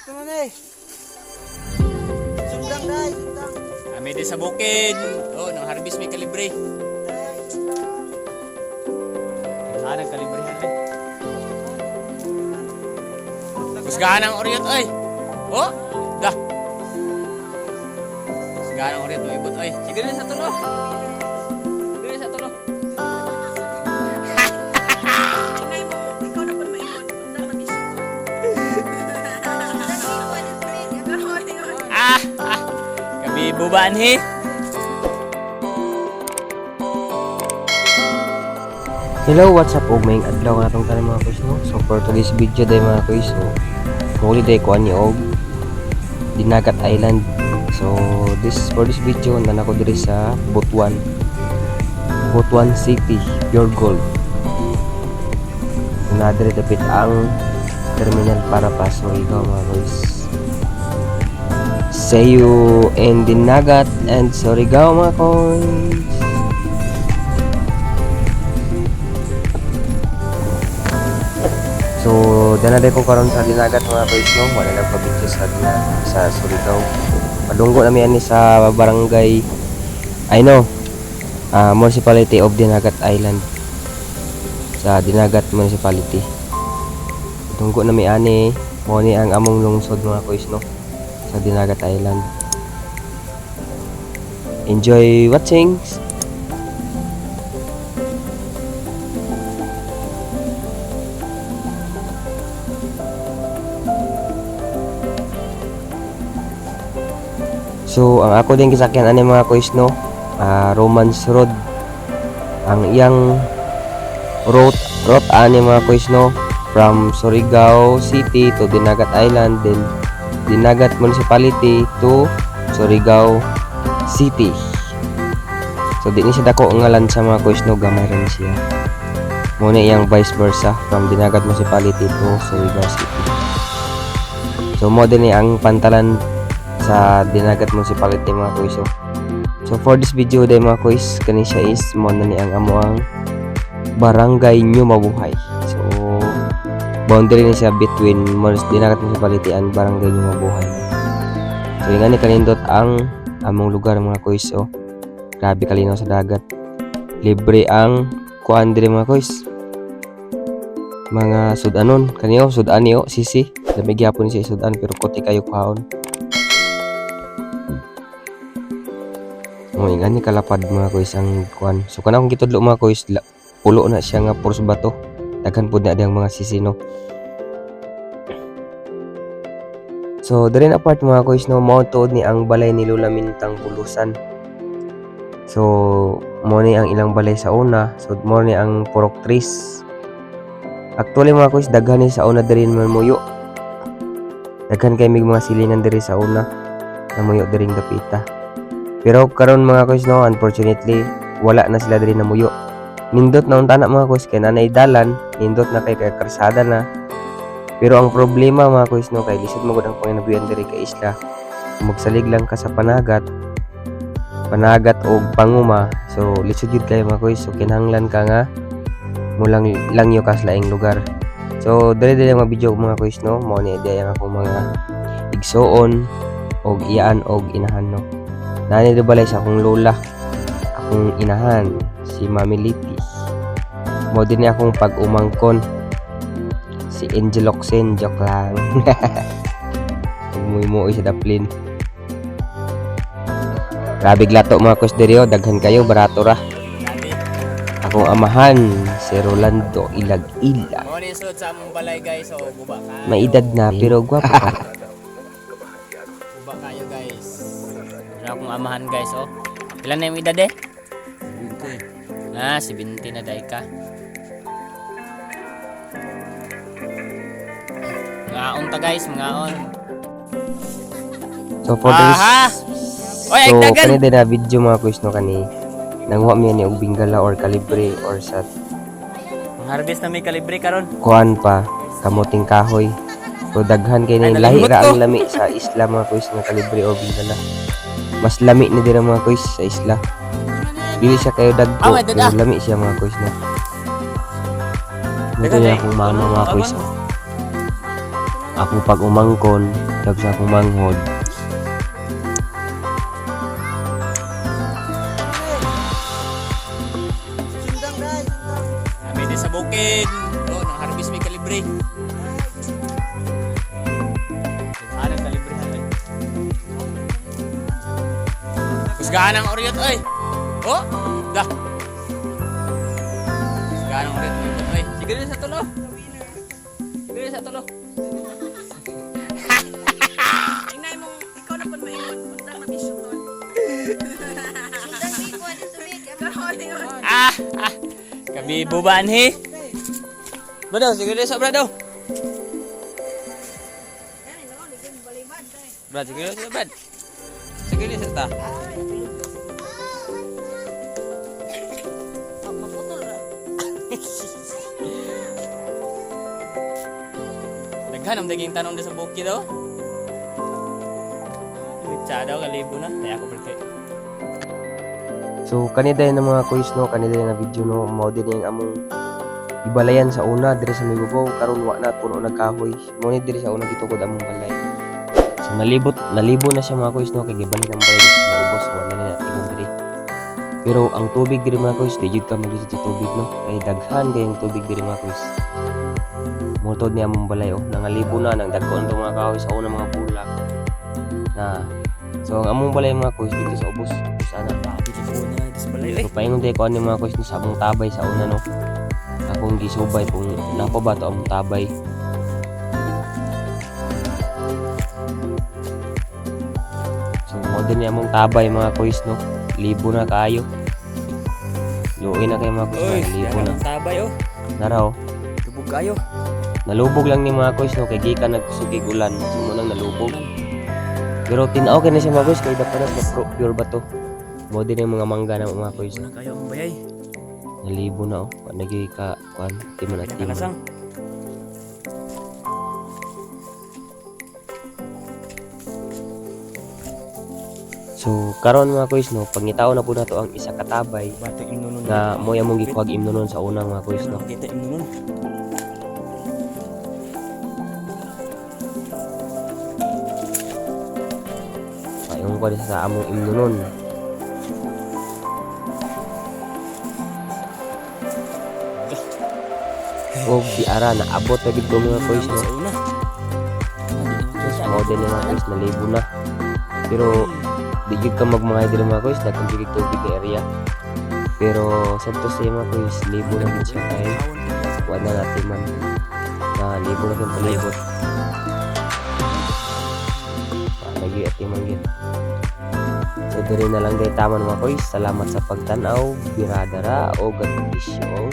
Naman eh. Sundang dai, sundang. Kami din sa bukid. Oh, nang harvest may kalibre. Saan ang kalibre natin? Kusgahan ang oriot, oy. Oh, dah. Kusgahan ang oriot, maibot, oy. Sige rin sa tulo. Sige rin sa tulo. Kabibubaan he. Hello, what's up? Og mayong adlaw nga atong tanan mga kuys no. So for today's video day mga kuys, so muli day ko ani og Dinagat Island. So for this video nan ako diri sa Butuan City, Pure Gold. Nadiri dapit ang terminal para Surigao mga kuys. See you in Dinagat and Surigao mga kuys. So, dana ko karon sa Dinagat mga kuys no. Wala lang pabidyo sa Surigao. Padunggo nami ani sa barangay Municipality of Dinagat Island. Sa Dinagat Municipality. Padunggo nami ani mo ni ang among lungsod mga kuys no sa Dinagat Island. Enjoy watching. So, ang ako din kisakyan ani mga kuys no, Romance Road. Ang iyang route ani mga kuys no, from Surigao City to Dinagat Island, then Dinagat Municipality to Surigao City. So, di ni siya dako nga lansa mga kuys no, gamay rin siya. Muna iyang vice versa from Dinagat Municipality to Surigao City. So, mo din ang pantalan sa Dinagat Municipality mga kuys. So for this video day mga kuys, kani siya is mo na ni ang amuang barangay New Mabuhay. So boundary ni siya between Dinagat Municipality and barangay New Mabuhay. So yung ni kanindot ang among lugar mga kuys. So grabe kalinaw sa dagat. Libre ang kuan diri mga kuys. Mga sudanon kaniyo, sudan niyo sisi. Dami gyapon siya sudan pero kuti kayo kaon. Mo ingani kalapad mga kuys ang kuan. So kana kung kitudlo mga kuys, pulo na siya nga puros bato. Daghan pud na diyang mga sisino. So diri na part mga kuys no, mao tuod ni ang balay ni Lola Mintang Bulusan. So mo ni ang ilang balay sa una. So mo ni ang purok trees. Actually mga kuys, daghan ni sa una diri man muyo. Daghan kay mig mga silingan diri sa una na muyo diring dapita. Pero karon mga kuys no, unfortunately wala na sila diri na muyo. Nindot na unta na mga kuys kay nanay dalan, nindot na kay karsada na. Pero ang problema mga kuys no, kay lisod mo gud ang panginabuyan diri kay isla. Magsalig lang ka sa panagat o panguma. So lisod jud kay mga kuys. So kinahanglan ka nga mulang langyo ka sa laing lugar. So diri ang mga video mga kuys no, mo ni idea ang akong mga igsoon og iyaan og inahan no. Nani do balay sa akong lola, akong inahan, si Mami Liti. Mo din ni akong pag-umangkon, si Angel Oxen, joke lang. Umuwi sa daplin. Grabe glato mga kus diri, daghan kayo, barato ra. Akong amahan, si Rolando Ilag-Ila. Mo ni sud sa among balay guys, so guba ka. May edad na pero gwapo pa. Guba kayo guys. Ano akong amahan guys, oh. Ilan na yung edad eh? 70. 70 na day ka. Ngaon ta guys, ngaon. So for this, oy, so agdagan. kani din na video mga kuys no, kani nangwa mi ni og bingala or kalibre or sa Harvest na may kalibre karon. kuan pa kamuting kahoy. So daghan kay ni Ay, lahi nalimot ra ko. ang lami sa isla mga kuys nga kalibre o bingala. Mas lami ni dira mga kuys sa isla. Dili siya kayo dagko, may daga. pero lami siya mga kuys na. Ito Daga, niya day. akong mama mga Ano, kuys. abang? Ako pag umangkon, Dag sa akong manghod. Kami din sa bukid. Oh, nang harvest may kalibre. Ano kalibre na rin. Kusgaan ang oriot oy. Oh, dah. Kusgaan ang oriot oy. Sige din sa tulo. Sige din sa tulo. Inay mo, ikaw na po maingon. Undang na bisyo doon. Undang biko, ano tubig? Kami bubaan he. Brado, sige din sa brado. Brad, sige din sa brad. Sige din sa ta. Daghan ang daging tanong din sa bukid daw. Ritsa daw, kalibo na. Kaya ako berke. So kanida na mga kuys no, kanida na video no, mao din yung among ibalayan sa una diri sa Mibugaw karon wa na puno nagkahoy. Mo ni diri sa una gitukod among balay. So nalibo na siya mga kuys no, kay gibalik ang balay sa ubos wa na nila tingog diri. Pero ang tubig diri mga kuys, di jud ka malusot sa tubig no. Kay daghan kay ang tubig diri mga kuys. Motod ni among balay oh, nangalibo na nang dagkon tong mga kahoy sa una mga bulak. Na so ang among balay mga kuys dito sa ubos sana. So paingon tayo ko ano mga kuys no, sa among tabay sa una no. Akong gisubay kung napa ba to among tabay. So mo din ni among tabay mga kuys no. Libo na kayo. Luoy na kayo mga kuys, Uy, libo na. tabay oh. Nara oh. Tubog kayo. Nalubog lang ni mga kuys no, kay gikan nagkusugig ulan. So mo nang nalubog. Pero tinaw kay na siya mga kuys, kay dapat na pure ba to. Mo din yung mga mangga na mga kuys. Wala kayo ang bayay. Nalibo na oh. Nagay ka kuan, timan at timan. Nakasang. So karon mga kuys no, pangitaw na po nato ang isa katabay Batik imnunon. na mo among gikuhag imnonon sa unang mga kuys no. Kita imnunon. Payon ko sa among imnonon. O di ara na abot na gid ko mga kuys no. Sa una. So mo din mga kuys na libo na. Pero di gid ka magmangay diri mga kuys, daghan gid tubig ka area. Pero sabto sa mga kuys, libo na gid siya kay wa na natin man. Na libo na kang palibot. Lagi at timang gid. So diri na lang kay taman mga kuys. Salamat sa pagtan-aw, biradara o gandisyon.